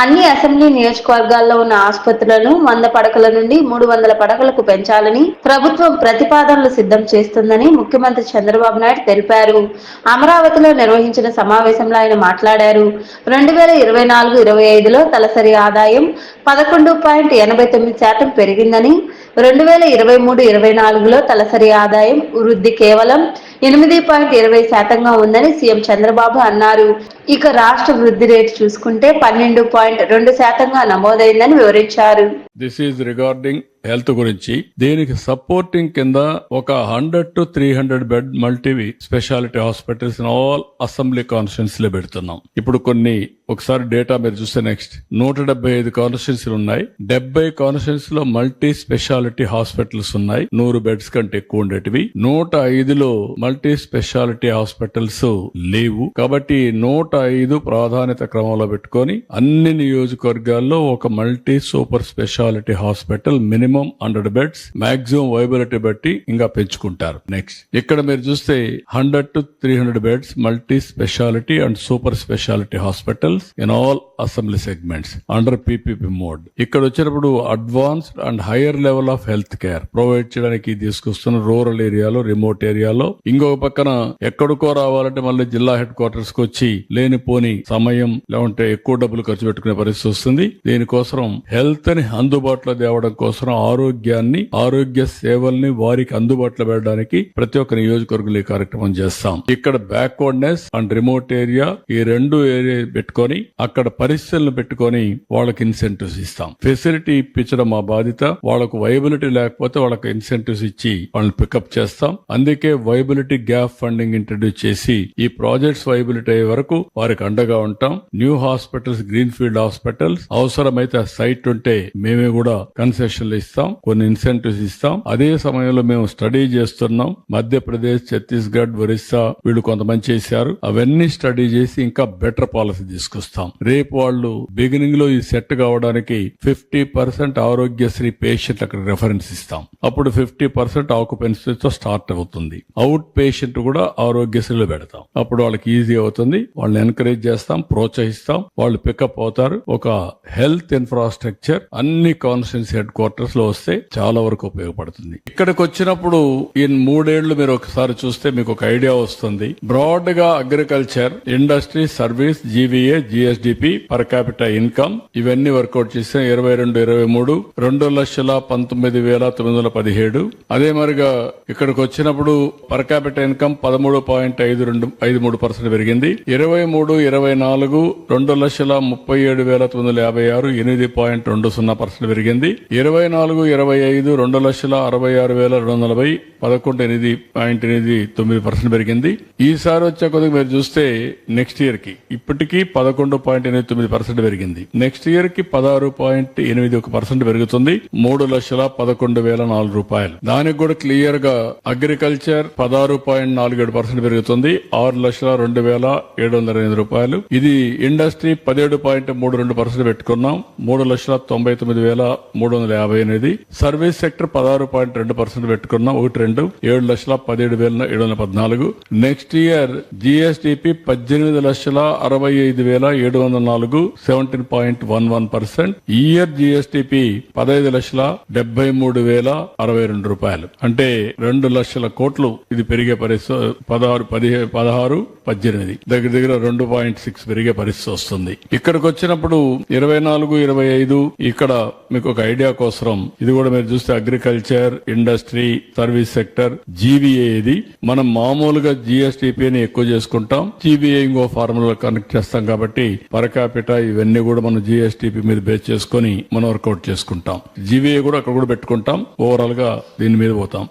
అన్ని అసెంబ్లీ నియోజకవర్గాల్లో ఉన్న ఆసుపత్రులను 100 పడకల నుండి 300 పడకలకు పెంచాలని ప్రభుత్వం ప్రతిపాదనలు సిద్ధం చేస్తుందని ముఖ్యమంత్రి చంద్రబాబు నాయుడు తెలిపారు. అమరావతిలో నిర్వహించిన సమావేశంలో ఆయన మాట్లాడారు. 2024-25లో తలసరి ఆదాయం 11.89% పెరిగిందని, 2023-24లో తలసరి ఆదాయం వృద్ధి కేవలం 8.20%గా ఉందని సీఎం చంద్రబాబు అన్నారు. ఇక రాష్ట్ర వృద్ధి రేటు చూసుకుంటే 12.2%గా నమోదైందని వివరించారు. దిస్ ఈజ్ రిగార్డింగ్ హెల్త్ గురించి. దీనికి సపోర్టింగ్ కింద ఒక 100 to 300 bed multi speciality hospitals in all assembly constituency లో పెడుతున్నాం. ఇప్పుడు కొన్ని ఒకసారి డేటా మీరు చూస్తే నెక్స్ట్ 175 కాన్స్టిట్యూన్సీలు ఉన్నాయి. 70 కాన్స్టిట్యూన్సీ లో మల్టీ స్పెషాలిటీ హాస్పిటల్స్ ఉన్నాయి. 100 బెడ్స్ కంటే ఎక్కువ ఉండేటివి. 105లో మల్టీ స్పెషాలిటీ హాస్పిటల్స్ లేవు. కాబట్టి 105 ప్రాధాన్యత క్రమంలో పెట్టుకొని అన్ని నియోజకవర్గాల్లో ఒక multi super speciality hospital minimum 100 beds maximum viability బట్టి ఇంకా పెంచుకుంటారు. నెక్స్ట్ ఇక్కడ మీరు చూస్తే 100 to 300 beds multi speciality and super speciality hospitals in all assembly segments under PPP mode. ఇక్కడ వచ్చినప్పుడు advanced and higher level of health care provide చేయడానికి తీసుకొస్తున్న రూరల్ ఏరియాలో, రిమోట్ ఏరియాలో. ఇంకొక పక్కన ఎక్కడికో రావాలంటే మళ్ళీ జిల్లా హెడ్ క్వార్టర్స్ కి వచ్చి లేనిపోని సమయం లేకుంటే ఎక్కువ డబ్బులు ఖర్చు పెట్టుకునే పరిస్థితి వస్తుంది. దీనికోసం హెల్త్ ని అందుబాటులో తేవడం కోసం ఆరోగ్యాన్ని, ఆరోగ్య సేవల్ని వారికి అందుబాటులో పెట్టడానికి ప్రతి ఒక్క నియోజకవర్గంలో ఈ కార్యక్రమం చేస్తాం. ఇక్కడ బ్యాక్వర్డ్నెస్ అండ్ రిమోట్ ఏరియా ఈ రెండు ఏరియా పెట్టుకొని అక్కడ పరిస్థితులను పెట్టుకొని వాళ్ళకి ఇన్సెంటివ్స్ ఇస్తాం. ఫెసిలిటీ ఇప్పించడం మా బాధ్యత. వాళ్ళకు వైబిలిటీ లేకపోతే వాళ్ళకి ఇన్సెంటివ్స్ ఇచ్చి వాళ్ళని పికప్ చేస్తాం. అందుకే వైబిలిటీ గ్యాప్ ఫండింగ్ ఇంట్రడ్యూస్ చేసి ఈ ప్రాజెక్ట్స్ వైబిలిటీ అయ్యే వరకు వారికి అండగా ఉంటాం. New hospitals, green field hospitals అవసరమైతే ఆ సైట్ ఉంటే మేమే కూడా కన్సెషన్లు ఇస్తాం, కొన్ని ఇన్సెంటివ్స్ ఇస్తాం. అదే సమయంలో మేము స్టడీ చేస్తున్నాం. మధ్యప్రదేశ్, ఛత్తీస్గఢ్, ఒరిస్సా వీళ్ళు కొంతమంది చేశారు. అవన్నీ స్టడీ చేసి ఇంకా బెటర్ పాలసీ తీసుకొస్తాం. రేపు వాళ్ళు బిగినింగ్ లో ఈ సెట్ కావడానికి 50% ఆరోగ్యశ్రీ పేషెంట్ అక్కడ రెఫరెన్స్ ఇస్తాం. అప్పుడు 50% ఆక్యుపెన్సీతో స్టార్ట్ అవుతుంది. అవుట్ పేషెంట్ కూడా ఆరోగ్యశ్రీలో పెడతాం. అప్పుడు వాళ్ళకి ఈజీ అవుతుంది. వాళ్ళని ఎంకరేజ్ చేస్తాం, ప్రోత్సహిస్తాం. వాళ్ళు పికప్ అవుతారు. ఒక హెల్త్ ఇన్ఫ్రాస్ట్రక్చర్ అన్ని కాన్స్టిట్యూన్సీ హెడ్ క్వార్టర్స్ లో వస్తే చాలా వరకు ఉపయోగపడుతుంది. ఇక్కడికి వచ్చినప్పుడు ఈ 3 ఏళ్లు మీరు ఒకసారి చూస్తే మీకు ఒక ఐడియా వస్తుంది. బ్రాడ్ గా agriculture, industry, service, GVA, GSDP, per capital income ఇవన్నీ వర్కౌట్ చేస్తే 22-23 2,19,917. అదే మరిగా ఇక్కడికి వచ్చినప్పుడు పర్ క్యాపిటల్ ఇన్కమ్ 13.53% పెరిగింది. 23-24 2,37,956 8.20% పెరిగింది. 24-25 2,66,240 11.8% పెరిగింది. ఈసారి వచ్చే కొద్దిగా మీరు చూస్తే నెక్స్ట్ ఇయర్ కి ఇప్పటికీ 11.89% పెరిగింది. నెక్స్ట్ ఇయర్ కి 16.81% పెరుగుతుంది. 3,11,004 రూపాయలు. దానికి కూడా క్లియర్ గా అగ్రికల్చర్ 16.47% పెరుగుతుంది. 6,02,708 రూపాయలు. ఇది ఇండస్ట్రీ 17.32% పెట్టుకున్నాం. 3,99,358. సర్వీస్ సెక్టర్ 16.2% పెట్టుకున్నాం. 7,17,714. Next year GSTP 18,65,704 17.11%. ఈ ఇయర్ జిఎస్టిపి 15,73,062 రూపాయలు. అంటే 2 లక్షల కోట్లు ఇది పెరిగే పరిస్థితి. 16-18 దగ్గర 2.6 పెరిగే పరిస్థితి వస్తుంది. ఇక్కడికి వచ్చినప్పుడు 24-25 ఇక్కడ మీకు ఒక ఐడియా కోసం ఇది కూడా మీరు చూస్తే agriculture, industry, service sector, GVA ఇది మనం మామూలుగా జిఎస్టిపిని ఎక్కువ చేసుకుంటాం. జీవీఏ ఇంకో ఫార్ములా కనెక్ట్ చేస్తాం కాబట్టి పర్ క్యాపిటా ఇవన్నీ కూడా మనం జిఎస్టిపి మీద బేస్ చేసుకుని మనం వర్కౌట్ చేసుకుంటాం. జీవీఏ కూడా అక్కడ కూడా పెట్టుకుంటాం. ఓవరాల్ గా దీని మీద పోతాం.